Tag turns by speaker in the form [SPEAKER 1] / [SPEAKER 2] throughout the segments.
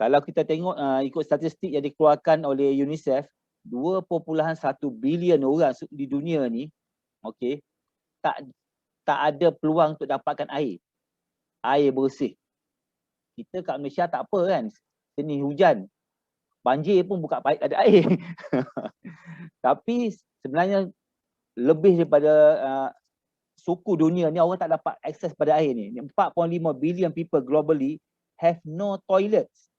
[SPEAKER 1] Kalau kita tengok ikut statistik yang dikeluarkan oleh UNICEF, 2.1 bilion orang di dunia ni, okey, tak ada peluang untuk dapatkan air bersih. Kita kat Malaysia tak apa kan, sini hujan, banjir pun buka paip ada air. Tapi sebenarnya lebih daripada suku dunia ni orang tak dapat akses pada air ni. 4.5 billion people globally have no toilets.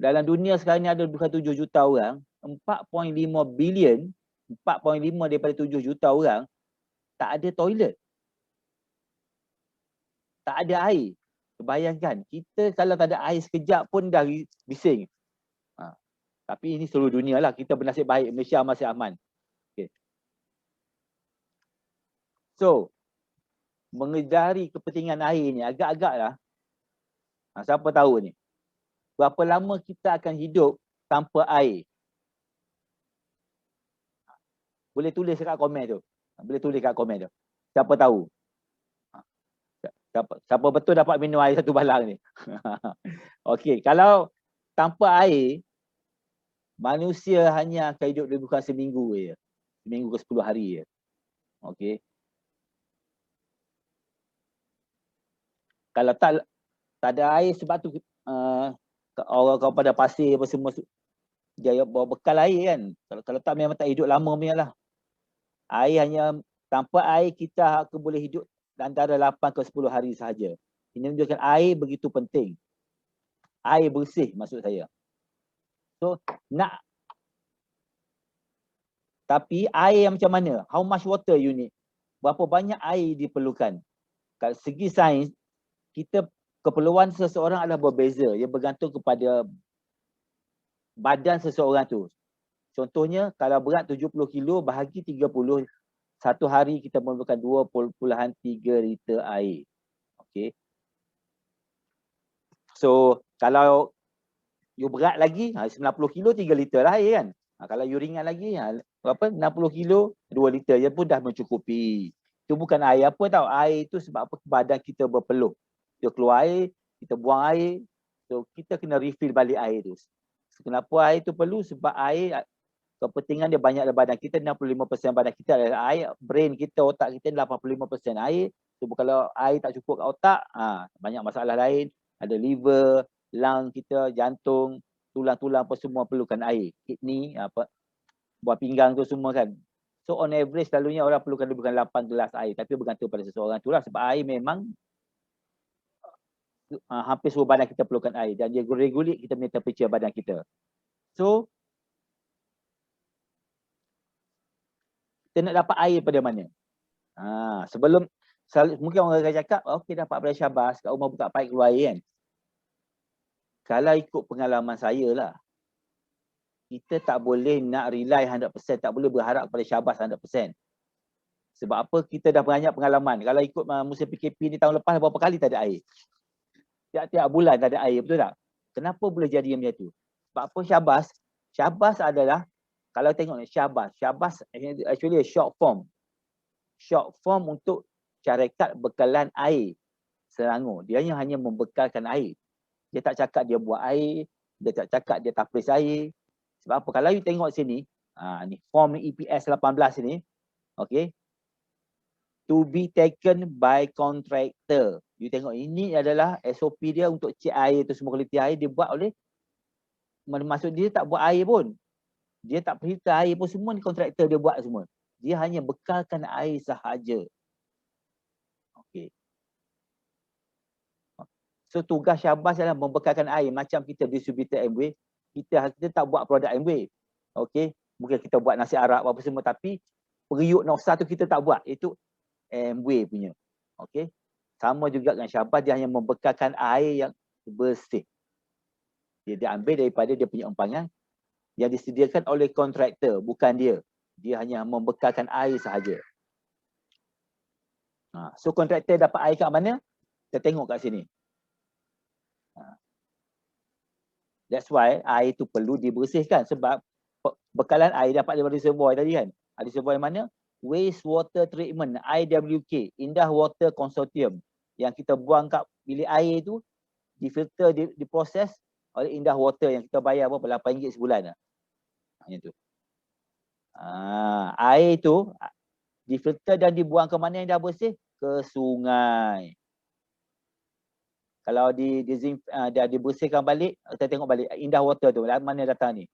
[SPEAKER 1] Dalam dunia sekarang ni ada 27 juta orang, 4.5 billion, 4.5 daripada 7 juta orang tak ada toilet. Tak ada air. Bayangkan, kita kalau tak ada air sekejap pun dah bising. Tapi ini seluruh dunia lah, kita bernasib baik, Malaysia masih aman. Okay. So, mengedari kepentingan air ni agak-agak lah. Siapa tahu ni, berapa lama kita akan hidup tanpa air? Boleh tulis kat komen tu. Boleh tulis kat komen tu. Siapa tahu? Siapa betul dapat minum air satu balang ni? Okey, kalau tanpa air, manusia hanya akan hidup lebih kurang seminggu je. Seminggu ke 10 hari je. Okey. Kalau tak ada air, sebab tu orang pada pasir apa semua dia bawa bekal air kan. Kalau tak memang tak hidup lama punya lah. Air hanya, tanpa air kita akan boleh hidup antara 8 ke 10 hari sahaja. Ini menunjukkan air begitu penting. Air bersih maksud saya. So, tapi air yang macam mana? How much water you need? Berapa banyak air diperlukan? Kat segi sains, keperluan seseorang adalah berbeza. Ia bergantung kepada badan seseorang tu. Contohnya, kalau berat 70 kilo bahagi 30, satu hari kita memerlukan 2.3 liter air. Okey. So, kalau you berat lagi, 90 kilo 3 liter lah air kan. Kalau you ringan lagi, berapa? 60 kilo 2 liter je pun dah mencukupi. Itu bukan air apa tau. Air itu sebab apa badan kita berpeluh. Dia keluar air, kita buang air. So, kita kena refill balik air tu. Kenapa air tu perlu? Sebab air, kepentingan dia banyak dalam badan kita. 65% badan kita adalah air. Brain kita, otak kita 85% air. So, kalau air tak cukup kat otak, banyak masalah lain. Ada liver, lung kita, jantung, tulang-tulang apa semua perlukan air. Kidney, buah pinggang tu semua kan. So, on average selalunya orang perlukan lebih kurang 8 gelas air. Tapi bergantung pada seseorang tu lah. Sebab air memang hampir seluruh badan kita perlukan air. Dan dia regulate kita punya temperature badan kita. So, kita nak dapat air pada mana? Sebelum, mungkin orang akan cakap, okey dapat pada Syabas, kat rumah buka paip keluar air kan. Kalau ikut pengalaman saya lah, kita tak boleh nak rely 100%, tak boleh berharap pada Syabas 100%. Sebab apa? Kita dah banyak pengalaman. Kalau ikut musim PKP ni tahun lepas, berapa kali tak ada air? Tiap-tiap bulan tak ada air, betul tak? Kenapa boleh jadi macam tu? Sebab apa Syabas? Syabas adalah, kalau tengok ni, Syabas actually a short form. Short form untuk syarikat bekalan air Selangor. Dia hanya membekalkan air. Dia tak cakap dia buat air, dia tak cakap dia tapis air. Sebab apa? Kalau you tengok sini, ni form EPS 18 ni, okey. To be taken by contractor. You tengok ini adalah SOP dia untuk cek air tu semua, kualiti air dibuat oleh, maksud dia tak buat air pun. Dia tak filter air pun, semua ni kontraktor dia buat semua. Dia hanya bekalkan air sahaja. Okey. So tugas Syabas adalah membekalkan air macam kita distributor Amway. Kita tak buat produk Amway. Okey. Mungkin kita buat nasi Arab apa semua, tapi periuk Noxa tu kita tak buat. Itu Amway punya. Okey. Sama juga dengan Syabas, dia hanya membekalkan air yang bersih. Dia ambil daripada dia punya empangan yang disediakan oleh kontraktor, bukan dia. Dia hanya membekalkan air sahaja. So kontraktor dapat air kat mana? Kita tengok kat sini. That's why air itu perlu dibersihkan, sebab bekalan air dapat daripada reservoir tadi kan. Reservoir yang mana? Waste Water Treatment, IWK, Indah Water Consortium. Yang kita buang kat bilik air tu, difilter, diproses oleh Indah Water yang kita bayar berapa, RM8 sebulan lah. Macam tu. Air tu difilter dan dibuang ke mana yang dah bersih? Ke sungai. Kalau dah dibersihkan balik, kita tengok balik Indah Water tu mana datang ni.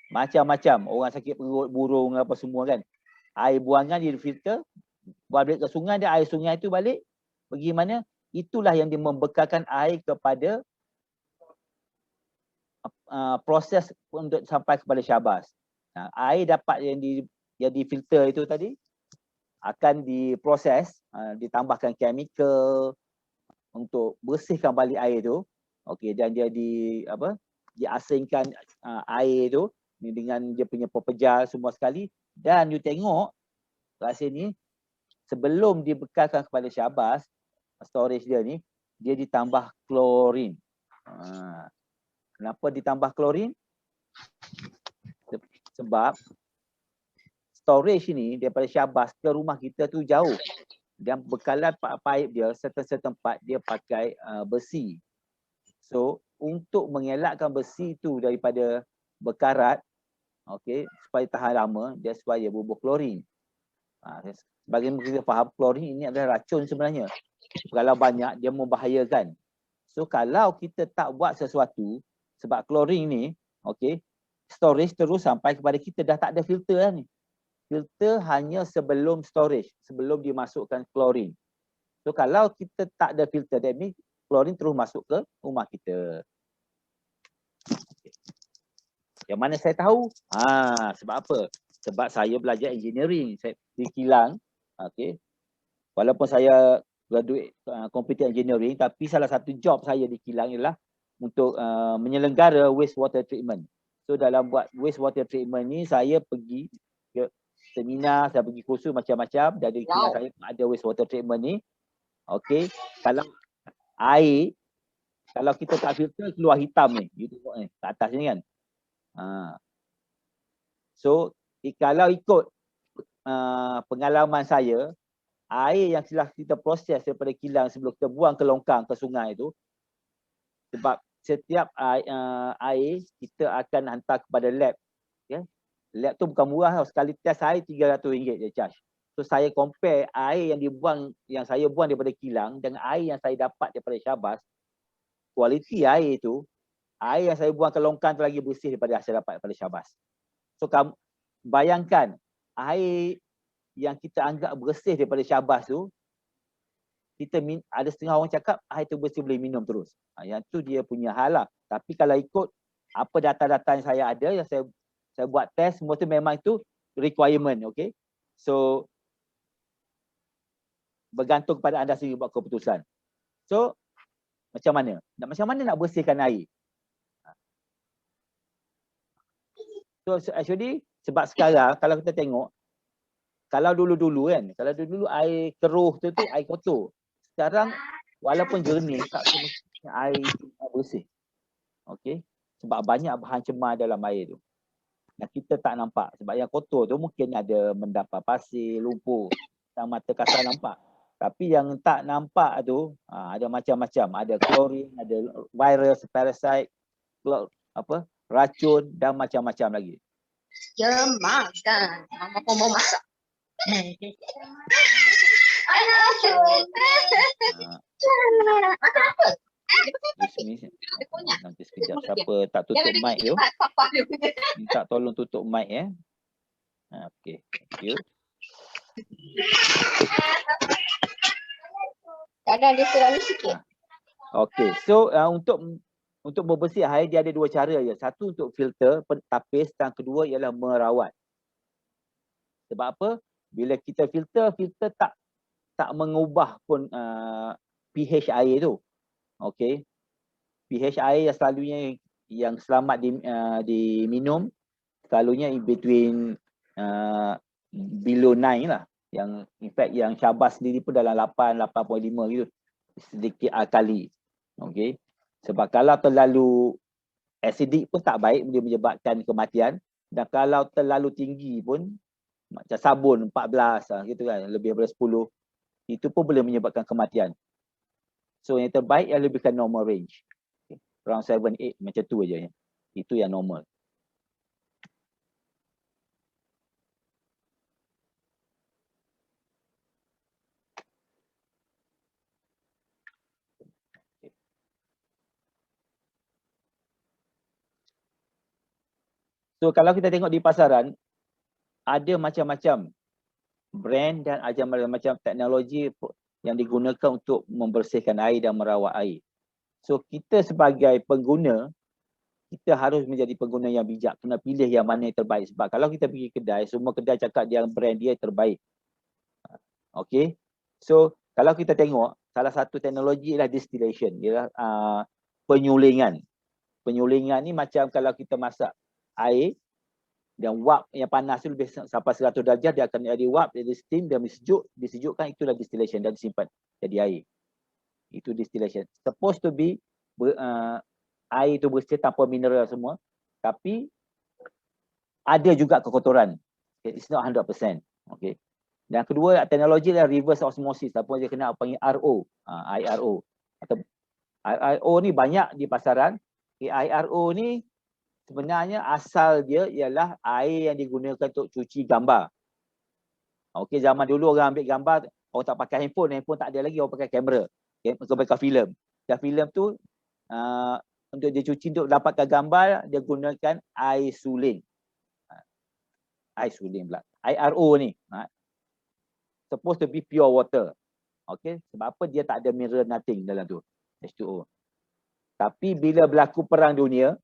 [SPEAKER 1] Macam-macam, orang sakit perut, burung apa semua kan. Air buangan difilter, buang balik ke sungai, dan air sungai tu balik pergi mana? Itulah yang dia membekalkan air kepada proses untuk sampai kepada syabas. Air dapat yang difilter itu tadi akan diproses, ditambahkan chemical untuk bersihkan balik air tu. Okey, dan dia diasingkan air tu dengan dia punya pepejal semua sekali, dan you tengok kat sini sebelum dibekalkan kepada syabas, storage dia ni dia ditambah klorin. Kenapa ditambah klorin? Sebab storage ni daripada syabas ke rumah kita tu jauh, dan bekalan pipe dia setempat dia pakai besi. So untuk mengelakkan besi tu daripada berkarat, okey, supaya tahan lama, dia supaya bubuh klorin. Bagaimana kita faham, klorin ini adalah racun sebenarnya. Kalau banyak dia membahayakan. So kalau kita tak buat sesuatu, sebab klorin ni, okey, storage terus sampai kepada kita, dah tak ada filter lah ni. Filter hanya sebelum storage, sebelum dimasukkan klorin. So kalau kita tak ada filter, that means klorin terus masuk ke rumah kita. Okay. Yang mana saya tahu? Sebab apa? Sebab saya belajar engineering, saya di kilang. Okay. Walaupun saya graduate computer engineering, tapi salah satu job saya di kilang ialah untuk menyelenggara wastewater treatment. So dalam buat wastewater treatment ni, saya pergi ke seminar, saya pergi kursus macam-macam. Dan di kilang saya ada wastewater treatment ni. Okey, kalau air, kalau kita tak filter, keluar hitam ni. You tengok ni, kat atas ni kan. So kalau ikut pengalaman saya, air yang telah kita proses daripada kilang sebelum kita buang ke longkang, ke sungai tu, sebab setiap air kita akan hantar kepada lab. Okay? Lab tu bukan murah tau. Sekali test air RM300 dia charge. So saya compare air yang saya buang daripada kilang dengan air yang saya dapat daripada syabas. Kualiti air tu, air yang saya buang ke longkang tu lagi bersih daripada saya dapat daripada syabas. So kamu bayangkan, air yang kita anggap bersih daripada syabas tu, ada setengah orang cakap air tu bersih boleh minum terus. Yang tu dia punya hal lah. Tapi kalau ikut apa data-data yang saya ada, yang saya buat test, semua tu memang itu requirement. Okay? So bergantung kepada anda sendiri buat keputusan. So macam mana nak bersihkan air? So actually sebab sekarang kalau kita tengok, kalau dulu-dulu kan, kalau dulu air keruh tu air kotor. Sekarang walaupun jernih, tak semestinya air bersih. Okey, sebab banyak bahan cemar dalam air tu yang kita tak nampak. Sebab yang kotor tu mungkin ada mendapat pasir, lumpur, dan mata kasar nampak. Tapi yang tak nampak tu ada macam-macam. Ada klorin, ada virus, parasite, racun dan macam-macam lagi.
[SPEAKER 2] Ya, makan. Mama pun mau masak.
[SPEAKER 1] Nanti sekejap, siapa tak tutup mic tu, minta tolong tutup mic ya. Okey, thank you.
[SPEAKER 2] Kadang dia terlalu sikit.
[SPEAKER 1] Okey, so untuk membersih air dia ada dua cara je. Satu untuk filter, tapis, dan kedua ialah merawat. Sebab apa? Bila kita filter tak mengubah pun pH air tu. Okey. pH air yang selalunya yang selamat diminum selalunya in between below 9 lah. Yang in fact yang syabas sendiri pun dalam 8.5 gitu. Sedikit alkali. Okey. Sebab kalau terlalu acidic pun tak baik, boleh menyebabkan kematian, dan kalau terlalu tinggi pun macam sabun 14 gitu kan, lebih daripada 10, itu pun boleh menyebabkan kematian. So yang terbaik yang lebihkan normal range. around 7, 8 macam tu aja. Itu yang normal. So kalau kita tengok di pasaran, ada macam-macam brand dan ada macam-macam teknologi yang digunakan untuk membersihkan air dan merawat air. So kita sebagai pengguna, kita harus menjadi pengguna yang bijak, kena pilih yang mana yang terbaik. Sebab kalau kita pergi kedai, semua kedai cakap yang brand dia terbaik. Okay, so kalau kita tengok, salah satu teknologi ialah distillation, ialah penyulingan. Penyulingan ni macam kalau kita masak air, dan wap yang panas tu lebih sampai 100 darjah, dia akan jadi wap, jadi steam, dia disejukkan, itulah distillation, dan disimpan jadi air. Itu distillation. Supposed to be air itu bersih tanpa mineral semua, tapi ada juga kekotoran. It's not 100%. Okay. Dan kedua, teknologi adalah reverse osmosis, ataupun dia kena panggil RO, IRO. Atau IRO ni banyak di pasaran. IRO ni sebenarnya asal dia ialah air yang digunakan untuk cuci gambar. Okey, zaman dulu orang ambil gambar, orang tak pakai handphone tak ada lagi, orang pakai kamera. Orang pakai filem. Dan filem tu untuk dia cuci, untuk dapatkan gambar, dia gunakan air suling. Air suling pula. IRO ni. Supposed to be pure water. Okey, sebab apa? Dia tak ada mineral nothing dalam tu. H2O. Tapi bila berlaku perang dunia,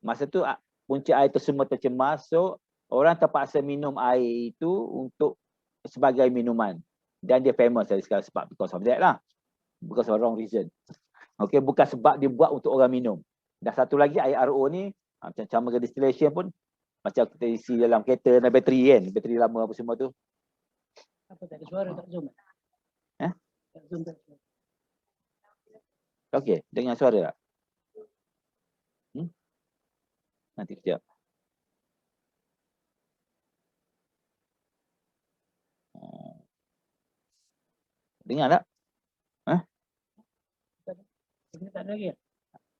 [SPEAKER 1] masa tu punca air tu semua tercemar, so orang terpaksa minum air itu untuk sebagai minuman. Dan dia famous dari sekarang sebab because of that lah. Because of wrong reason. Okay, bukan sebab dia buat untuk orang minum. Dan satu lagi air RO ni, macam cara distillation pun, macam kita isi dalam kereta dan bateri kan. Bateri lama apa semua tu.
[SPEAKER 3] Apa tak ada suara, tak zoom? Tak zoom, tak zoom.
[SPEAKER 1] Okay, dengar suara tak? Nanti kejap. Dengar tak?
[SPEAKER 3] Tak ada lagi.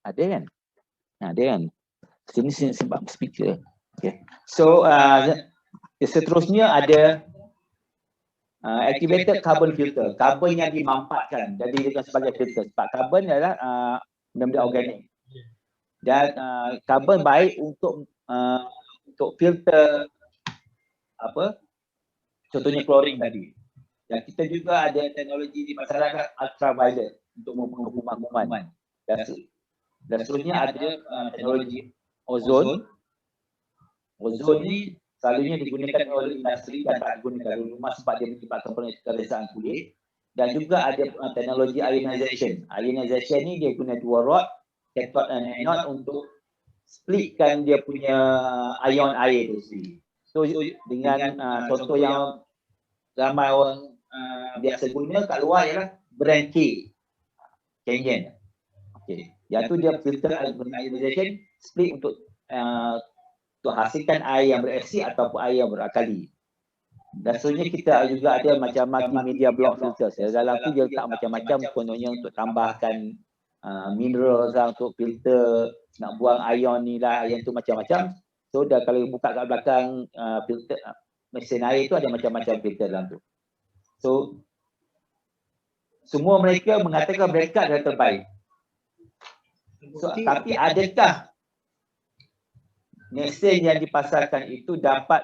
[SPEAKER 1] Ada kan? Ada kan? Sini sebab speaker. Okay. So seterusnya ada activated carbon filter. Karbon yang dimampatkan dan dijadikan sebagai filter. Sebab karbon adalah benda-benda organik. Dan karbon baik untuk filter apa? Contohnya klorin tadi. Dan kita juga ada teknologi di masyarakat ultraviolet untuk membunuh kuman. Dan seterusnya ada teknologi ozon. Ozon ni selalunya digunakan oleh industri dan tak digunakan oleh rumah sebab dia menyebabkan pengerasan kulit. Dan juga ada teknologi ionization. Ionization ni dia guna dua rod, cathode dan anode, untuk splitkan dia punya ion air tu sendiri. So dengan contoh yang ramai orang biasa guna kat luar ialah brand K, Canyon. Okey, yang tu dia filter ionization, split untuk hasilkan air yang berasid ataupun air yang berakali. Dan seterusnya kita juga ada macam multimedia block filter. Dalam tu dia letak macam-macam, contohnya untuk tambahkan mineral lah, untuk filter, nak buang ion ni lah, ion tu macam-macam. So dah kalau buka kat belakang filter mesin air tu ada macam-macam filter dalam tu. So semua mereka mengatakan mereka adalah terbaik. So, tapi adakah mesin yang dipasarkan itu dapat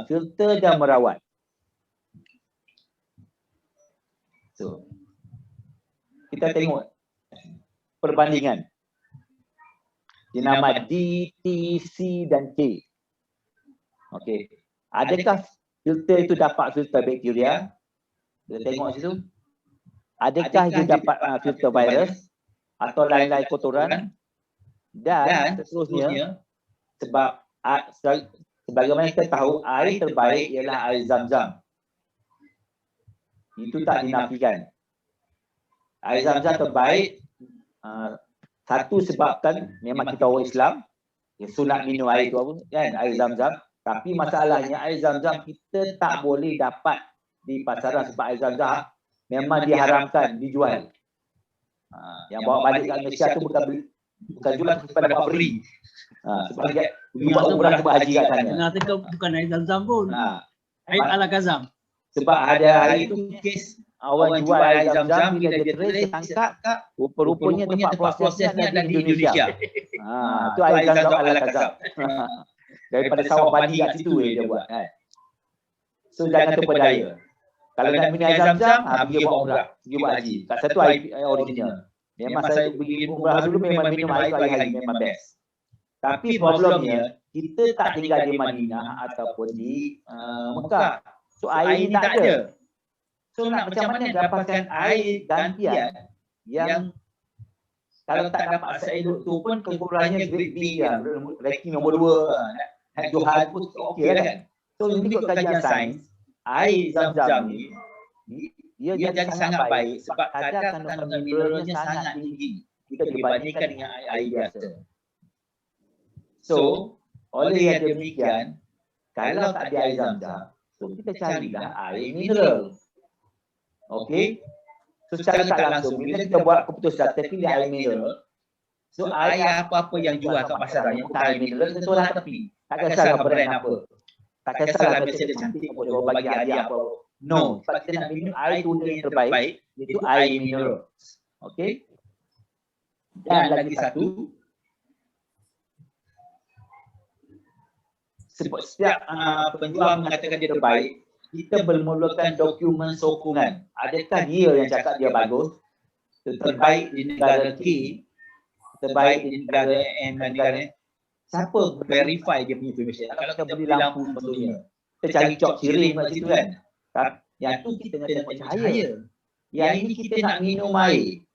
[SPEAKER 1] filter dan merawat? So kita tengok perbandingan. Dinama D, T, C dan K. Okey. Adakah filter itu dapat filter bakteria? Kita tengok situ. Adakah dia dapat filter virus atau lain-lain kotoran? Dan seterusnya, sebab sebagaimana kita tahu, air terbaik ialah air Zam-Zam. Itu tak dinafikan. Air Zam-Zam terbaik, satu sebabkan memang kita orang Islam, sunat minum air tu apa kan, air Zam-Zam. Tapi masalahnya air Zam-Zam kita tak boleh dapat di pasaran sebab air Zam-Zam memang diharamkan dijual. Yang bawa balik kat Malaysia tu bukan Bukan jual supaya dapat beri. Sebab dia buat umrah ke haji kat sana.
[SPEAKER 3] Ternyata kau bukan air zam-zam pun. Air ala kazam.
[SPEAKER 1] Sebab ada hari itu kes orang jual air zam-zam, bila dia trace, tangkap, rupa-rupanya tempat prosesnya ada di Indonesia. Itu air zam-zam ala kazam. Daripada sawah padi kat situ dia buat. So jangan terpedaya. Kalau nak minum air zam-zam, pergi buat umrah, pergi buat haji. Kat satu air original. Memang saya pergi umrah dulu memang minum air tu air haji memang best. Tapi problemnya, kita tak tinggal di Madinah ataupun di Mekah. So air ni tak ada. So nak macam mana dapatkan air gantian yang kalau tak dapat air elok tu pun kekurangannya grade B lah. Ranking nombor 2. Nak Johan pun okey lah kan. So ikut kajian sains, air zam-zam ni dia jadi sangat baik sebab kadar kandungan mineralnya sangat tinggi jika dibandingkan dengan air biasa. So, oleh yang demikian, kalau tak ada air zam-zam, so kita carilah air mineral. Okey? So, secara tak langsung, bila kita buat keputusan, kita pilih air mineral. So, air apa-apa yang jual kat pasaran yang bukan air mineral, kita tolak tepi. Tak kisahlah brand apa. Tak kisahlah macam dia cantik apa, dia bagi hadiah apa. No, sebab kita nak minum air tuna yang terbaik, iaitu air mineral. Okey? Dan lagi satu, setiap penjual mengatakan dia terbaik, kita bermulakan dokumen sokongan. Adakah dia yang cakap dia bagus, terbaik di negara K, terbaik di negara M dan negara N? Siapa verify dia punya information? Kalau kita beli lampu contohnya, kita cari cop siring kat situ kan. Yang tu kita kena tengok cahaya. Yang ini kita nak minum air,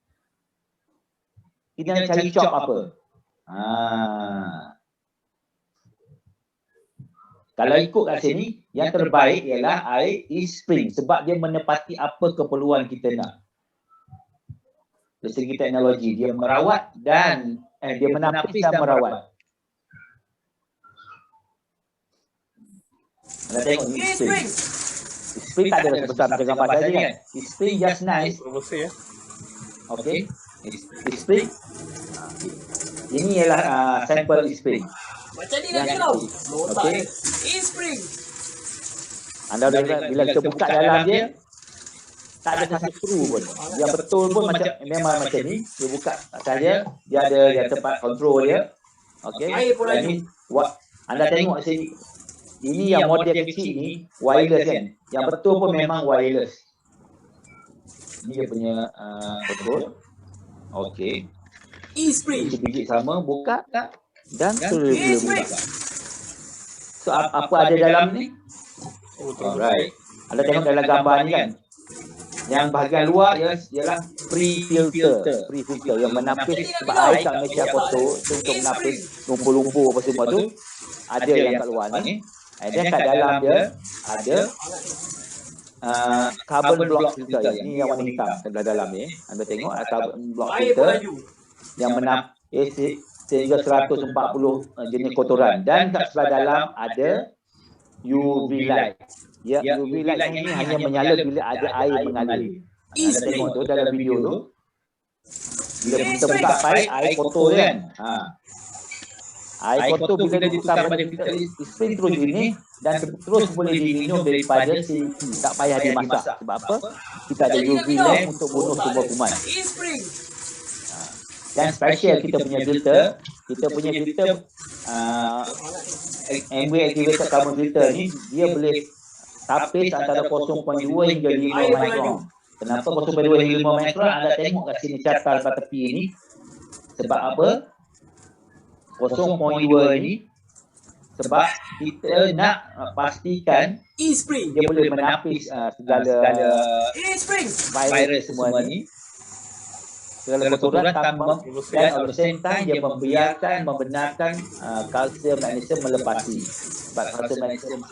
[SPEAKER 1] kita nak cari cop apa? Kalau ikut kat sini, yang terbaik ialah air East Spring sebab dia menepati apa keperluan kita nak. Dari segi teknologi, dia merawat dan dia menapis dan merawat. Anda tengok ni East Spring. East Spring tak ada sebesar macam gambar tadi kan. East Spring just nice. Okey. East Spring. Ini ialah sampel East Spring.
[SPEAKER 2] Macam ni lagi tau.
[SPEAKER 1] Okey.
[SPEAKER 2] East Spring.
[SPEAKER 1] Anda bila kita buka dalam dia, tak ada satu skru pun. Yang betul pun macam memang macam ni. Dia buka saja, dia ada tempat kontrol dia. Okey. Ini anda tengok sini. Ini yang model kecil ni wireless kan. Yang betul pun memang wireless. Ini dia punya betul. Okey.
[SPEAKER 2] East Spring.
[SPEAKER 1] Biji sama buka dan terus buka. So apa ada dalam ni? Alright. Anda tengok dalam gambar ni kan. Yang bahagian luar ialah free filter yang menapis sebab air kat Malaysia kotor untuk menapis lumpur-lumpur apa semua tu. Ada yang kat luar ni. Dan kat dalam dia ada carbon block filter. Ini yang warna hitam sebelah dalam ni. Anda tengok carbon block filter yang menapis sehingga 140 jenis kotoran. Dan kat sebelah dalam ada UV light. Ya, UV light ini hanya menyala bila ada air mengalir. Anda tengok tu dalam video tu. Bila kita buka pipe, air kotor kan. Air kotor bila ditukar pada filter spring terus ini dan terus boleh diminum daripada sinki. Tak payah dimasak. Sebab apa? Kita ada UV lamp untuk bunuh semua kuman. Dan special kita punya filter. Kita punya filter MW activated carbon filter ni dia boleh tapis antara 0.2 hingga 5 mikron. Kenapa 0.2 hingga 5 mikron? Anda tengok kat sini carta kat tepi ni. Sebab apa? 0.2 ini sebab kita nak pastikan dia boleh menapis segala virus semua ni, segala kotoran tanpa, dan at the same time dia membenarkan kalsium magnesium melepasi. Sebab kalsium magnesium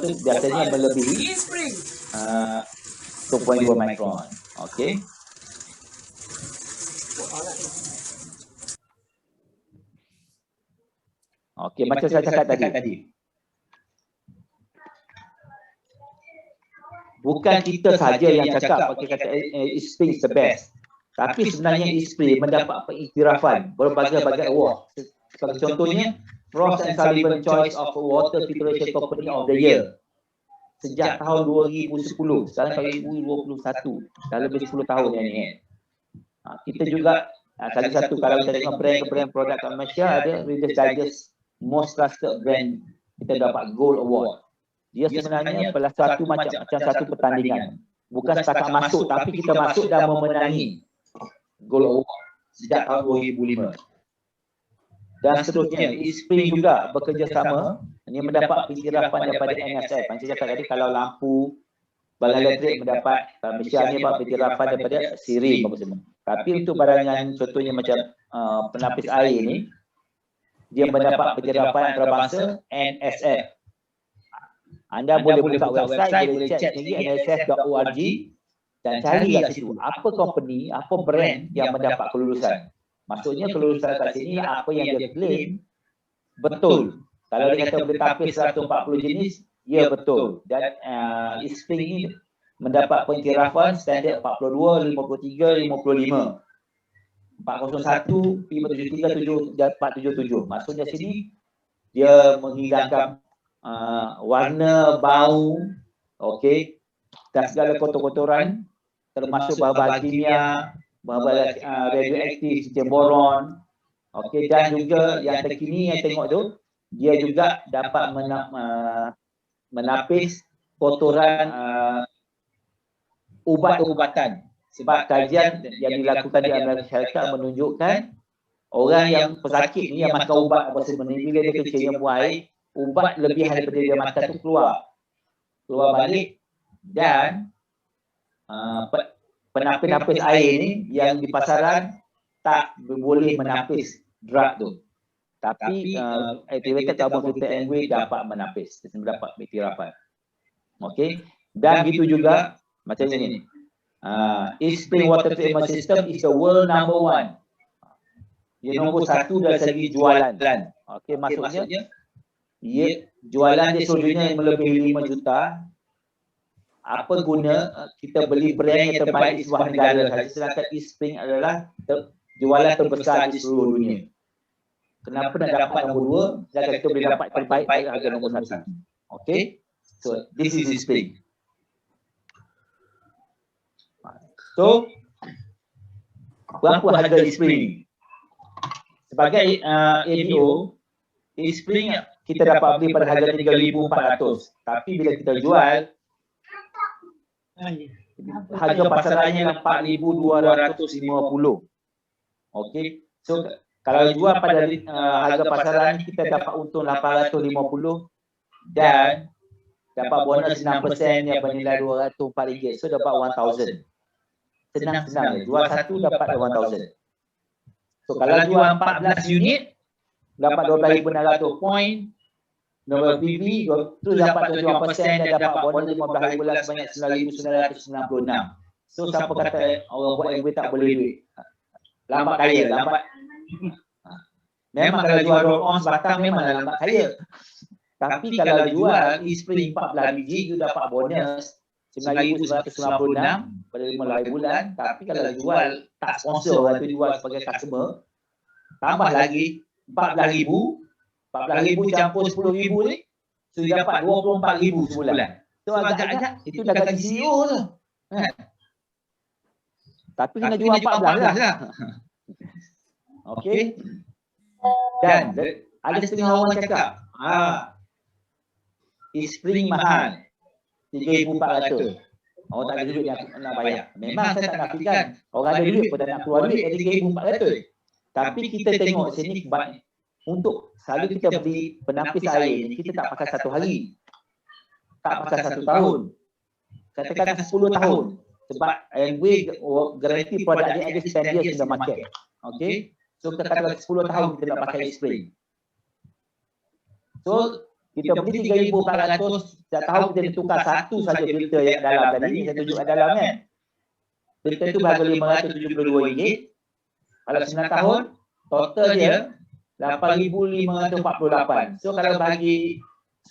[SPEAKER 1] itu biasanya melebihi 2.2 mikron. Okey. Okey, macam saya cakap tadi. Bukan kita saja yang cakap pakai kata East Spring is the best. Tapi sebenarnya Eastspring mendapat pengiktirafan berbagai-bagai award. Sebagai contohnya, Frost and Sullivan Choice of Water Filtration Company of the Year. Sejak tahun 2010, sekarang tahun 2021, dah lebih 10 tahun yang ni. Kita juga salah satu, kalau kita tengok brand produk kat Malaysia, ada Reader's Digest Most Trusted Brand, kita dapat Gold Award. Dia sebenarnya adalah satu macam satu pertandingan. Bukan setakat masuk, tapi kita masuk dan memenangi Gold Award sejak tahun 2005. Dan seterusnya, Eastspring juga bekerjasama, ini mendapat pengiktirafan daripada NSF. Macam cakap tadi, kalau lampu, balang elektrik mendapat, Malaysia ni dapat pengiktirafan daripada SIRI apa semua. Tapi untuk barangan contohnya macam penapis air ni, dia mendapat pengiktirafan antarabangsa NSF. Anda boleh buka website, boleh cek sendiri nsf.org dan cari kat situ apa company, apa brand yang mendapat kelulusan. Maksudnya kelulusan kat sini apa yang dia claim betul. Kalau dia kata boleh tapis 140 jenis, ya betul. Dan Eastspring ini mendapat pengiktirafan standard 42, 53, 55. 401, 573, 477. Maksudnya sini dia menghilangkan warna, bau, okey, dan segala kotor-kotoran termasuk bahan-bahan kimia, bahan-bahan radioaktif, sistem boron, okey, dan juga yang terkini yang tengok tu, dia juga dapat menapis kotoran ubat-ubatan. Sebab kajian yang dilakukan di Amerika Syarikat menunjukkan orang yang pesakit ni yang makan ubat apa semua ni, bila dia kencingnya buang air, ubat lebihan daripada dia makan tu keluar balik, dan penapis-napis air ni yang di pasaran tak boleh menapis drug tu. Tapi activated carbon filter and weight dapat menapis, dapat pengiktirafan. Okey, dan gitu juga macam ni. Eastspring Water Treatment System is the world #1. Dia nombor 1 dari segi jualan. Okey, maksudnya jualan dia seluruhnya melebihi 5 juta. Apa guna kita beli brand yang terbaik di sebuah negara saja, sedangkan Eastspring adalah jualan terbesar di seluruh dunia. Kenapa nak dapat nombor 2 sedangkan kita boleh dapat terbaik pada harga nombor 1? Okey, so this is Eastspring. So berapa harga Eastspring? Sebagai ABO, Eastspring kita dapat beli pada harga 3,400. Tapi bila kita jual, harga pasarannya 4,250. Okey. So kalau jual pada harga pasaran kita dapat untung 850 dan dapat bonus 6% yang bernilai RM204. So dapat 1,000. Senang-senang je. Jual satu dapat 1,000. So kalau jual 14 unit dapat 12,600 poin. Nombor PV tu dapat 75% dan dapat bonus 15 bulan sebanyak 9,996. So siapa kata orang buat giveaway tak boleh duit? Lambat kaya, lambat. Memang kalau jual roll on sebatang memang lambat kaya. Tapi kalau jual Eastspring 14 biji tu dapat bonus 9,996 pada 15 bulan. Tapi kalau jual tak sponsor, orang tu jual sebagai customer, tambah lagi 14,000. 14,000 campur 10,000 ni, so dia dapat 24,000 sebulan. So agak-agak itu dah gaji CEO tu. Tapi kena jual 14 lah. Okey. Dan ada setengah orang cakap, Eastspring mahal, 3,400. Orang tak ada duit nak bayar. Memang saya tak nafikan, orang ada duit pun tak nak keluar duit 3,400. Tapi kita tengok sini, untuk selalu kita beli penapis air ni, kita tak pakai 1 hari. Tak pakai 1 tahun. Katakan 10 tahun. Sebab we guarantee produk dia ada 10 years in the market. Okay. So katakan 10 tahun kita nak pakai Eastspring. So kita beli 3,400, setiap tahun kita tukar satu saja filter yang dalam tadi ni, saya tunjuk kat dalam kan. Filter tu berharga RM572. Kalau 9 tahun, total dia 8,548. So kalau bagi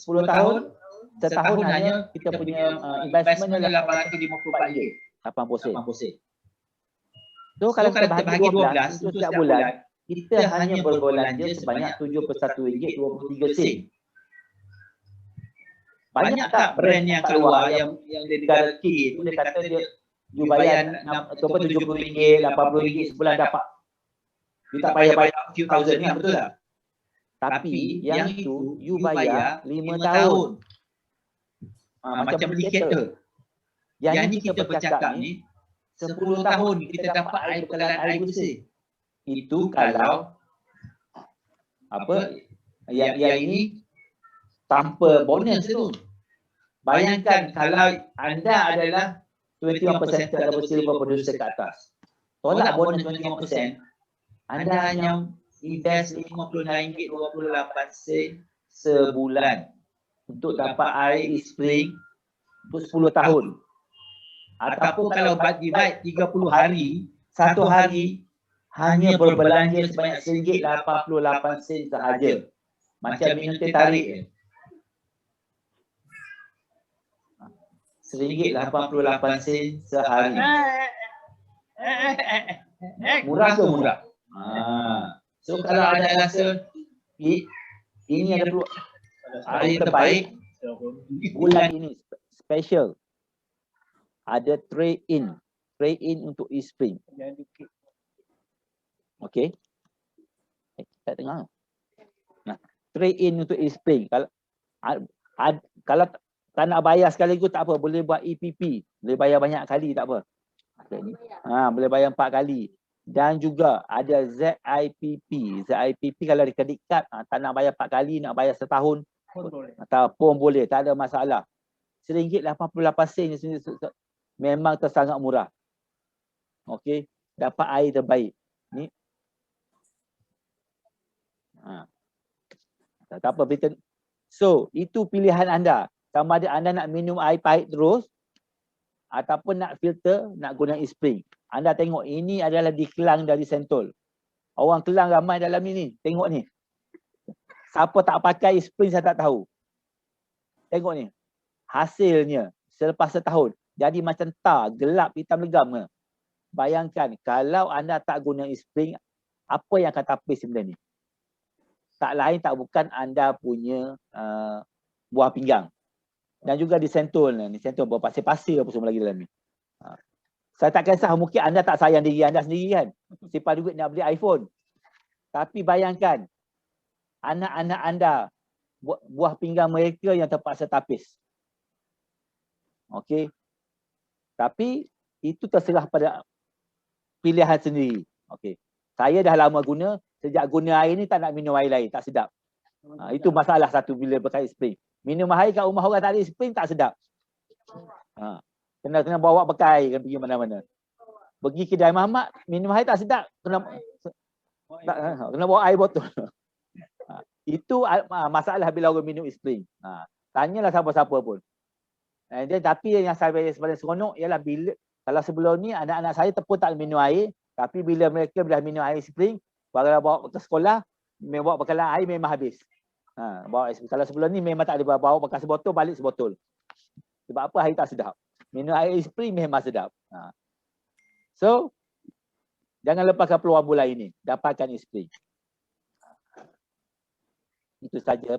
[SPEAKER 1] 10 tahun, setahun hanya kita punya investment adalah RM854. 80 sen. So kalau kita bahagi 12 untuk setiap bulan, kita hanya berbelanja sebanyak RM71.23. Banyak tak brand yang keluar yang negara K itu dia kata dia you bayar RM70, RM80 sebulan dapat. You tak payah bayar few thousand kan, betul tak? Tapi yang itu you bayar 5 tahun. Macam beli kereta. Yang ni kita bercakap ni 10 tahun kita dapat air bekalan air bersih. Itu kalau apa yang ini tanpa bonus tu. Bayangkan kalau anda adalah 21% atau silver producer ke atas. Tolak bonus 21%, anda hanya invest RM59.28 sebulan untuk dapat air spring untuk 10 tahun. Ataupun kalau divide 30 hari, satu hari hanya berbelanja sebanyak RM1.88 sahaja. Macam minum teh tarik. RM1.88 sehari. Murah ke murah? So kalau anda rasa ini ada peluang hari terbaik, bulan ini special. Ada trade in untuk e-spring. Okey. Tak dengar. Nah, trade in untuk e-spring. Kalau tak nak bayar sekaligus tak apa, boleh buat EPP, boleh bayar banyak kali tak apa. Boleh bayar 4 kali. Dan juga ada ZIPP. ZIPP kalau di credit card tak nak bayar 4 kali, nak bayar setahun ataupun boleh, tak ada masalah. RM1.88 memang tersangat murah. Okey, dapat air terbaik. Ni. Tak apa, so itu pilihan anda. Sama ada anda nak minum air pahit terus ataupun nak filter, nak guna e-spring. Anda tengok ini adalah di Kelang dari Sentul. Orang Kelang ramai dalam ini. Tengok ni. Siapa tak pakai e-spring saya tak tahu. Tengok ni. Hasilnya selepas setahun jadi macam tar, gelap, hitam legam ke. Bayangkan kalau anda tak guna e-spring, apa yang akan tapis benda ni? Tak lain tak bukan anda punya buah pinggang. Dan juga di Sentul ni, Sentul berpasir-pasir apa semua lagi dalam ni. Saya tak kisah, mungkin anda tak sayang diri anda sendiri kan. Simpan duit nak beli iPhone. Tapi bayangkan anak-anak anda, buah pinggang mereka yang terpaksa tapis. Okey. Tapi itu terserah pada pilihan sendiri. Okey. Saya dah lama guna, sejak guna air ni tak nak minum air lain, tak sedap. Itu masalah satu bila pakai spring. Minum air kat rumah orang tak ada spring tak sedap. Kena bawa bekal kan pergi mana-mana. Pergi kedai mamak, minum air tak sedap, kena bawa air botol. Itu masalah bila orang minum spring. Tanyalah siapa-siapa pun. Tapi yang saya sebenarnya seronok ialah bila kalau sebelum ni anak-anak saya pun tak minum air, tapi bila mereka dah minum air spring, bawa ke sekolah, bawa bekalan air memang habis. Kalau sebelum ni memang tak ada bawa bekas sebotol, balik sebotol. Sebab apa? Air tak sedap. Minum air spring memang sedap. So, jangan lepaskan peluang bulan ini. Dapatkan spring. Itu saja.